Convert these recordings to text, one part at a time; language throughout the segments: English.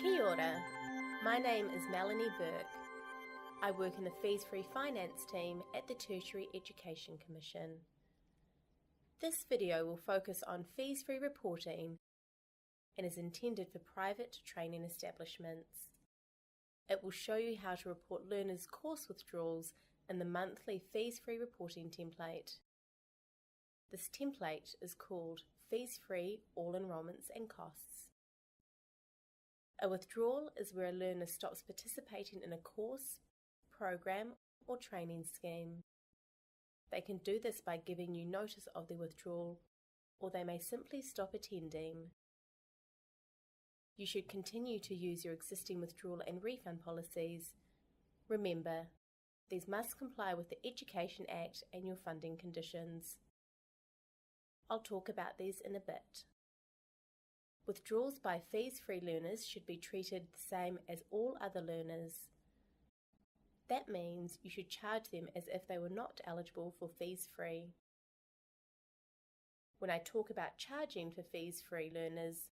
Kia ora. My name is Melanie Burke. I work in the Fees-Free Finance team at the Tertiary Education Commission. This video will focus on fees-free reporting and is intended for private training establishments. It will show you how to report learners' course withdrawals in the monthly fees-free reporting template. This template is called Fees-Free All Enrolments and Costs. A withdrawal is where a learner stops participating in a course, program, or training scheme. They can do this by giving you notice of their withdrawal, or they may simply stop attending. You should continue to use your existing withdrawal and refund policies. Remember, these must comply with the Education Act and your funding conditions. I'll talk about these in a bit. Withdrawals by fees-free learners should be treated the same as all other learners. That means you should charge them as if they were not eligible for fees-free. When I talk about charging for fees-free learners,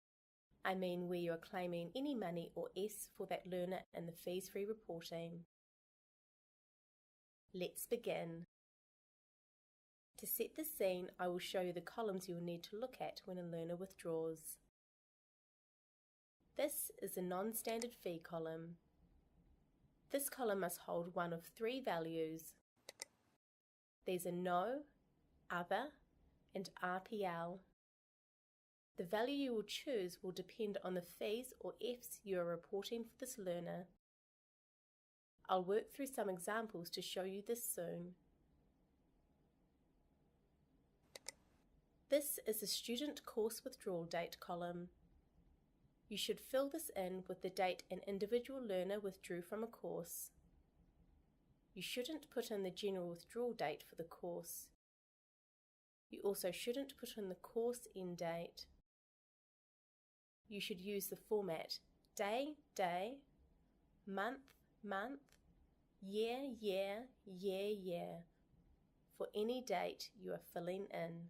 I mean where you are claiming any money or S for that learner in the fees-free reporting. Let's begin. To set the scene, I will show you the columns you will need to look at when a learner withdraws. This is a non-standard fee column. This column must hold one of three values. These are No, Other, and RPL. The value you will choose will depend on the fees or Fs you are reporting for this learner. I'll work through some examples to show you this soon. This is the student course withdrawal date column. You should fill this in with the date an individual learner withdrew from a course. You shouldn't put in the general withdrawal date for the course. You also shouldn't put in the course end date. You should use the format day, day, month, month, year, year, year, year for any date you are filling in.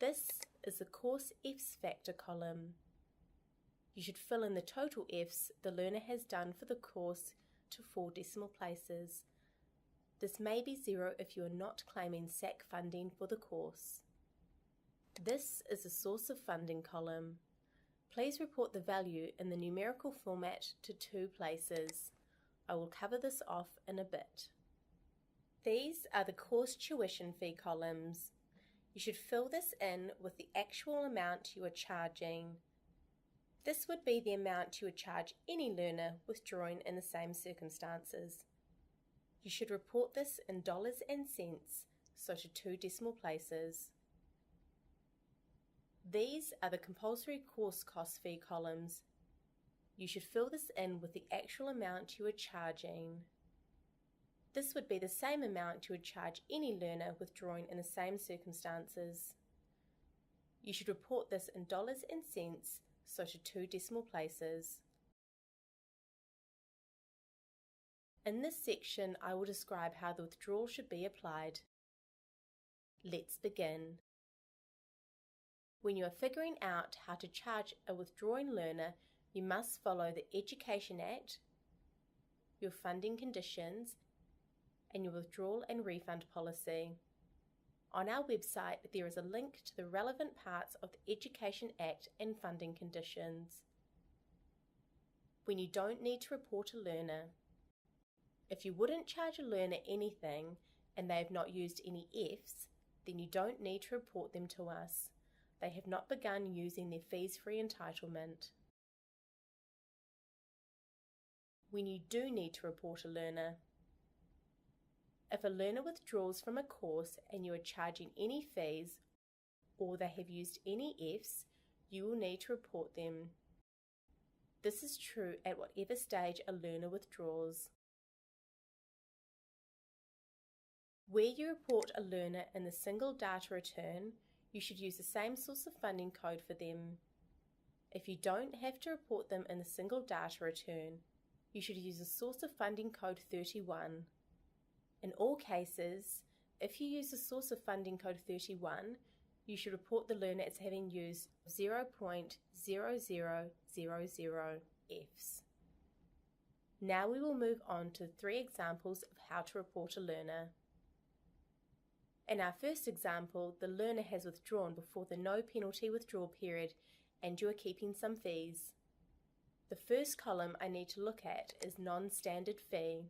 This is the course Fs factor column. You should fill in the total Fs the learner has done for the course to 4 decimal places. This may be 0 if you are not claiming SAC funding for the course. This is the source of funding column. Please report the value in the numerical format to 2 places. I will cover this off in a bit. These are the course tuition fee columns. You should fill this in with the actual amount you are charging. This would be the amount you would charge any learner withdrawing in the same circumstances. You should report this in dollars and cents, so to 2 decimal places. These are the compulsory course cost fee columns. You should fill this in with the actual amount you are charging. This would be the same amount you would charge any learner withdrawing in the same circumstances. You should report this in dollars and cents, so to 2 decimal places. In this section, I will describe how the withdrawal should be applied. Let's begin. When you are figuring out how to charge a withdrawing learner, you must follow the Education Act, your funding conditions, and your withdrawal and refund policy. On our website, there is a link to the relevant parts of the Education Act and funding conditions. When you don't need to report a learner. If you wouldn't charge a learner anything and they have not used any Fs, then you don't need to report them to us. They have not begun using their fees-free entitlement. When you do need to report a learner. If a learner withdraws from a course and you are charging any fees or they have used any Fs, you will need to report them. This is true at whatever stage a learner withdraws. Where you report a learner in the single data return, you should use the same source of funding code for them. If you don't have to report them in the single data return, you should use the source of funding code 31. In all cases, if you use the source of funding code 31, you should report the learner as having used 0.0000 Fs. Now we will move on to 3 examples of how to report a learner. In our first example, the learner has withdrawn before the no penalty withdrawal period and you are keeping some fees. The first column I need to look at is non-standard fee.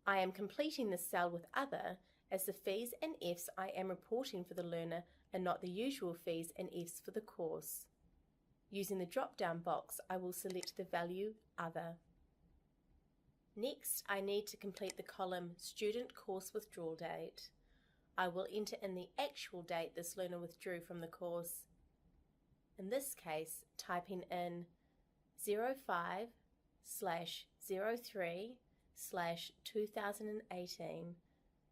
I am completing this cell with other as the fees and Fs I am reporting for the learner are not the usual fees and Fs for the course. Using the drop-down box, I will select the value Other. Next, I need to complete the column Student Course Withdrawal Date. I will enter in the actual date this learner withdrew from the course. In this case, typing in 05/03/2018,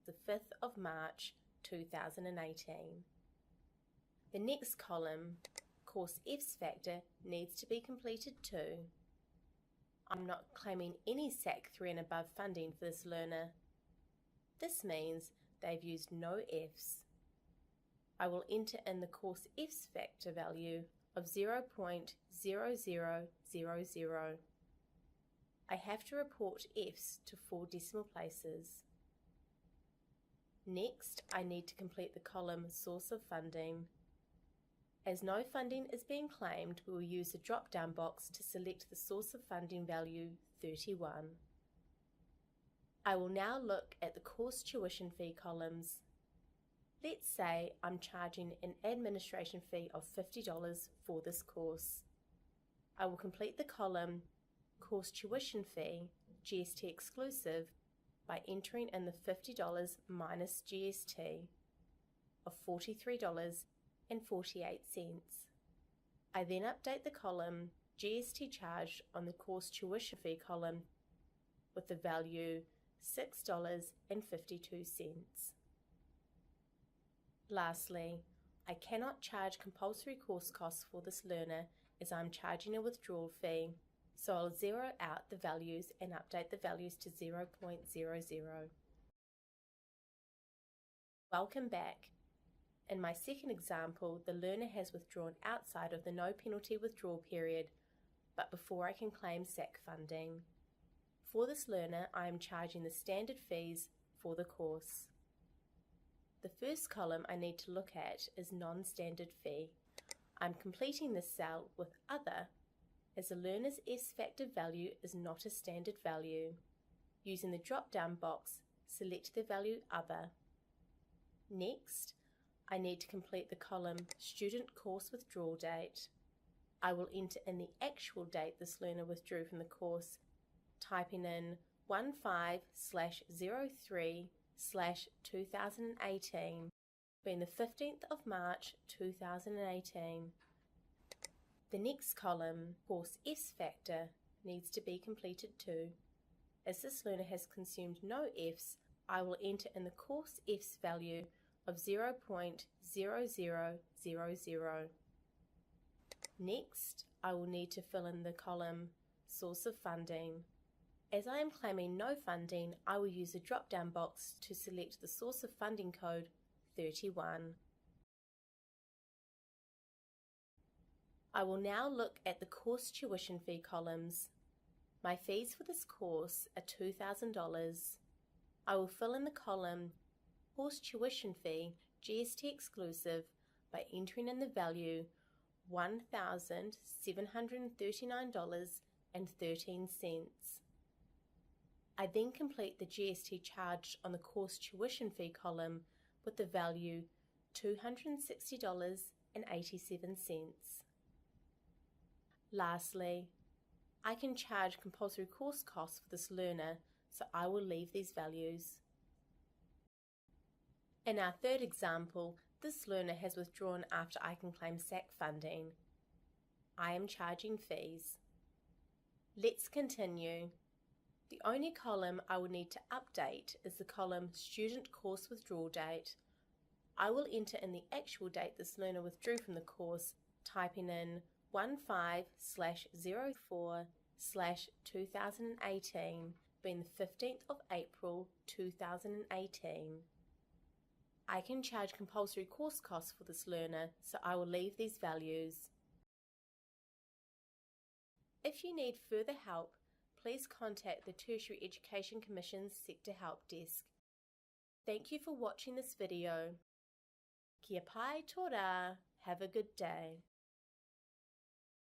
the 5th of March 2018. The next column, Course F's Factor, needs to be completed too. I'm not claiming any SAC 3 and above funding for this learner. This means they've used no Fs. I will enter in the Course F's Factor value of 0.0000. I have to report Fs to 4 decimal places. Next, I need to complete the column Source of Funding. As no funding is being claimed, we will use the drop-down box to select the source of funding value 31. I will now look at the course tuition fee columns. Let's say I'm charging an administration fee of $50 for this course. I will complete the column Course Tuition Fee, GST exclusive, by entering in the $50 minus GST of $43.48. I then update the column GST charged on the course tuition fee column with the value $6.52. Lastly, I cannot charge compulsory course costs for this learner as I'm charging a withdrawal fee, so I'll zero out the values and update the values to 0.00. Welcome back. In my second example, the learner has withdrawn outside of the no penalty withdrawal period, but before I can claim SAC funding. For this learner, I am charging the standard fees for the course. The first column I need to look at is non-standard fee. I'm completing this cell with Other, as the learner's S factor value is not a standard value. Using the drop-down box, select the value Other. Next, I need to complete the column Student Course Withdrawal Date. I will enter in the actual date this learner withdrew from the course, typing in 15/03/2018, being the 15th of March 2018. The next column, Course F's Factor, needs to be completed too. As this learner has consumed no Fs, I will enter in the Course F's value of 0.0000. Next, I will need to fill in the column Source of Funding. As I am claiming no funding, I will use the drop-down box to select the source of funding code 31. I will now look at the course tuition fee columns. My fees for this course are $2,000. I will fill in the column Course Tuition Fee, GST exclusive, by entering in the value $1,739.13. I then complete the GST charged on the course tuition fee column with the value $260.87. Lastly, I can charge compulsory course costs for this learner, so I will leave these values. In our third example, this learner has withdrawn after I can claim SAC funding. I am charging fees. Let's continue. The only column I will need to update is the column Student Course Withdrawal Date. I will enter in the actual date this learner withdrew from the course, typing in 15/04/2018, being the 15th of April 2018. I can charge compulsory course costs for this learner, so I will leave these values. If you need further help, please contact the Tertiary Education Commission's Sector Help Desk. Thank you for watching this video. Kia pai tō rā. Have a good day.